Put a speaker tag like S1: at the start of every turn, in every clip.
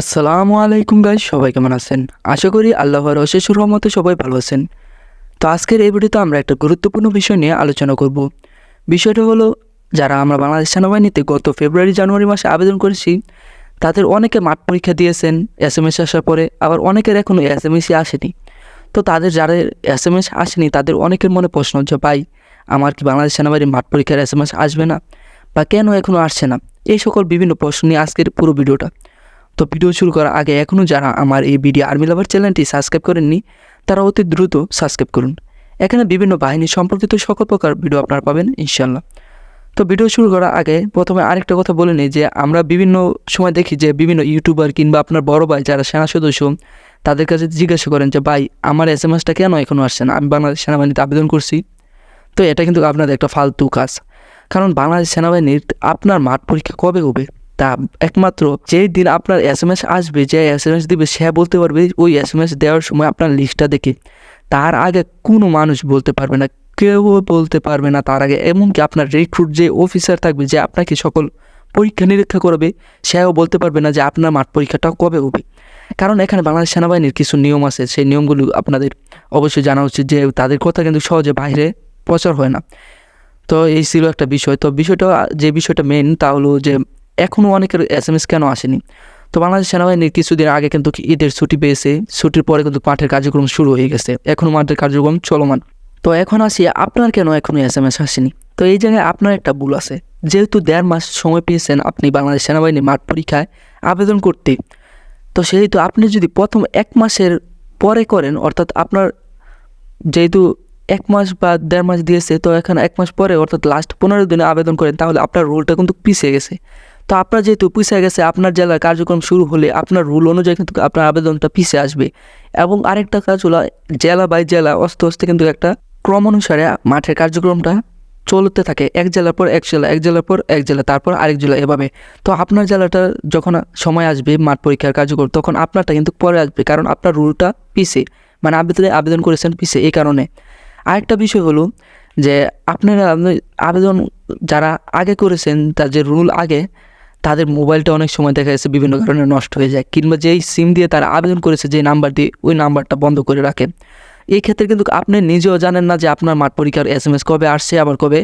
S1: আসসালামু আলাইকুম গাইস, সবাই কেমন আছেন? আশা করি আল্লাহর অশেষ রহমতে সবাই ভালো আছেন। তো আজকের এই ভিডিওতে আমরা একটা গুরুত্বপূর্ণ বিষয় নিয়ে আলোচনা করব। বিষয়টা হলো, যারা আমরা বাংলাদেশ সেনাবাহিনীতে গত জানুয়ারি মাসে আবেদন করেছি, তাদের অনেকে মাঠ পরীক্ষা দিয়েছেন এসএমএস আসার পরে, আবার অনেকের এখনও এসএমএসই আসেনি। তো যাদের এসএমএস আসেনি তাদের অনেকের মনে প্রশ্ন যে, ভাই আমার কি বাংলাদেশ সেনাবাহিনীর মাঠ পরীক্ষার এসএমএস আসবে না, বা কেন এখনও আসছে না? এই সকল বিভিন্ন প্রশ্ন নিয়ে আজকের পুরো ভিডিওটা। তো ভিডিও শুরু করার আগে এখনও যারা আমার এই বিডি আর্মি লাভার চ্যানেলটি সাবস্ক্রাইব করেননি, তারা অতি দ্রুত সাবস্ক্রাইব করুন। এখানে বিভিন্ন বাহিনী সম্পর্কিত সকল প্রকার ভিডিও আপনারা পাবেন ইনশাল্লাহ। তো ভিডিও শুরু করার আগে প্রথমে আরেকটা কথা বলে নিই যে, আমরা বিভিন্ন সময় দেখি যে বিভিন্ন ইউটিউবার কিংবা আপনার বড় ভাই যারা সেনা সদস্য, তাদের কাছে জিজ্ঞাসা করেন যে, ভাই আমার এসএমএসটা কেন এখনও আসছে না, আমি বাংলাদেশ সেনাবাহিনীতে আবেদন করছি। তো এটা কিন্তু আপনাদের একটা ফালতু কাজ। কারণ বাংলাদেশ সেনাবাহিনীর আপনার মাঠ পরীক্ষা কবে হবে তা একমাত্র যেই দিন আপনার এসএমএস আসবে, যে এসএমএস দিবে সে বলতে পারবে ওই এসএমএস দেওয়ার সময় আপনার লিস্টটা দেখে। তার আগে কোনো মানুষ বলতে পারবে না, কেউ বলতে পারবে না তার আগে। এমনকি আপনার রিক্রুট যে অফিসার থাকবে, যে আপনাকে সকল পরীক্ষা নিরীক্ষা করবে, সেও বলতে পারবে না যে আপনার মাঠ পরীক্ষাটা কবে হবে। কারণ এখানে বাংলাদেশ সেনাবাহিনীর কিছু নিয়ম আছে, সেই নিয়মগুলো আপনাদের অবশ্যই জানা উচিত, যে তাদের কথা কিন্তু সহজে বাইরে প্রচার হয় না। তো এই ছিল একটা বিষয়। তো যে বিষয়টা মেন তা হলো যে, এখনও অনেকের এসএমএস কেন আসেনি। তো বাংলাদেশ সেনাবাহিনীর কিছুদিন আগে কিন্তু ঈদের ছুটি পেয়েছে, ছুটির পরে কিন্তু মাঠের কার্যক্রম শুরু হয়ে গেছে, এখনও মাঠের কার্যক্রম চলমান। তো এখন আসি, আপনার কেন এখনও এসএমএস আসেনি? তো এই জায়গায় আপনার একটা ভুল আছে। যেহেতু 1.5 মাস সময় পেয়েছেন আপনি বাংলাদেশ সেনাবাহিনীর মাঠ পরীক্ষায় আবেদন করতে, তো সেহেতু আপনি যদি প্রথম 1 মাসের পরে করেন, অর্থাৎ আপনার যেহেতু 1 মাস বা 1.5 মাস দিয়েছে, তো এখন 1 মাস পরে অর্থাৎ লাস্ট 15 দিনে আবেদন করেন, তাহলে আপনার রুলটা কিন্তু পিছিয়ে গেছে। তো আপনার যেহেতু পিছিয়ে গেছে, আপনার জেলার কার্যক্রম শুরু হলে আপনার রুল অনুযায়ী কিন্তু আপনার আবেদনটা পিছিয়ে আসবে। এবং আরেকটা কাজ হলো, জেলা বাই জেলা আস্তে আস্তে কিন্তু একটা ক্রম অনুসারে মাঠের কার্যক্রমটা চলতে থাকে, এক জেলার পর এক জেলা, এক জেলার পর এক জেলা, তারপর আরেক জেলা, এভাবে। তো আপনার জেলাটা যখন সময় আসবে মাঠ পরীক্ষার কার্যক্রম, তখন আপনারটা কিন্তু পরে আসবে, কারণ আপনার রুলটা পিছিয়ে, মানে আবেদন করেছেন পিছিয়ে, এই কারণে। আরেকটা বিষয় হলো যে, আপনারা আবেদন যারা আগে করেছেন, তার যে রুল আগে, তাদের মোবাইলটা অনেক সময় দেখা যাচ্ছে বিভিন্ন কারণে নষ্ট হয়ে যায়, কিংবা যেই সিম দিয়ে তারা আবেদন করেছে, যে নাম্বার দিয়ে, ওই নাম্বারটা বন্ধ করে রাখে। এই ক্ষেত্রে কিন্তু আপনি নিজেও জানেন না যে আপনার মাঠ পরীক্ষার এসএমএস কবে আসছে, আবার কবে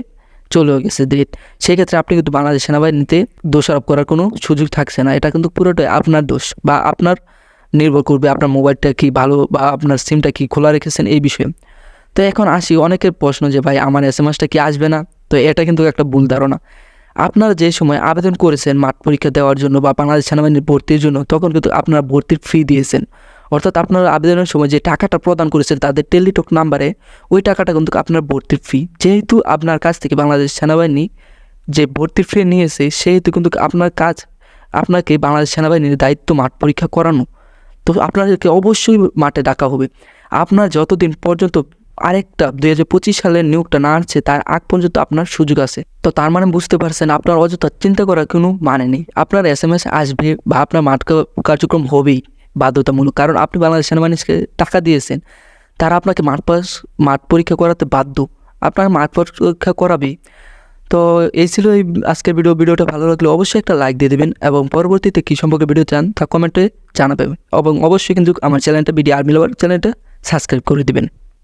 S1: চলেও গেছে ডেট। সেক্ষেত্রে আপনি কিন্তু বাংলাদেশ সেনাবাহিনীতে দোষারোপ করার কোনো সুযোগ থাকছে না। এটা কিন্তু পুরোটাই আপনার দোষ, বা আপনার নির্ভর করবে আপনার মোবাইলটা কি ভালো, বা আপনার সিমটা কি খোলা রেখেছেন, এই বিষয়ে। তো এখন আসি, অনেকের প্রশ্ন যে, ভাই আমার এসএমএসটা কি আসবে না? তো এটা কিন্তু একটা ভুল ধারণা। আপনারা যে সময় আবেদন করেছেন মাঠ পরীক্ষা দেওয়ার জন্য বা বাংলাদেশ সেনাবাহিনীর ভর্তির জন্য, তখন কিন্তু আপনারা ভর্তির ফি দিয়েছেন। অর্থাৎ আপনারা আবেদনের সময় যে টাকাটা প্রদান করেছেন তাদের টেলিটক নাম্বারে, ওই টাকাটা কিন্তু আপনার ভর্তির ফি। যেহেতু আপনার কাছ থেকে বাংলাদেশ সেনাবাহিনী যে ভর্তির ফি নিয়েছে, সেহেতু কিন্তু আপনাকে বাংলাদেশ সেনাবাহিনীর দায়িত্ব মাঠ পরীক্ষা করানো। তো আপনাদেরকে অবশ্যই মাঠে ডাকা হবে। আপনার যতদিন পর্যন্ত আরেকটা 2025 সালের নিয়োগটা না আসছে, তার আগ পর্যন্ত আপনার সুযোগ আছে। তো তার মানে বুঝতে পারছেন, আপনার অযথা চিন্তা করার কোনো মানে নেই। আপনার এসএমএস আসবে বা আপনার মাঠ কার্যক্রম হবেই বাধ্যতামূলক, কারণ আপনি বাংলাদেশ সেনাবাহিনীকে টাকা দিয়েছেন, তারা আপনাকে মাঠ পরীক্ষা করাতে বাধ্য, আপনার মাঠ পরীক্ষা করাবেই। তো এই ছিল এই আজকের ভিডিওটা ভালো লাগলে অবশ্যই একটা লাইক দিয়ে দেবেন, এবং পরবর্তীতে কী সম্পর্কে ভিডিও চান তা কমেন্টে জানাবেন, এবং অবশ্যই কিন্তু আমার চ্যানেলটা বিডি আর্মি লাভার চ্যানেলটা সাবস্ক্রাইব করে দেবেন।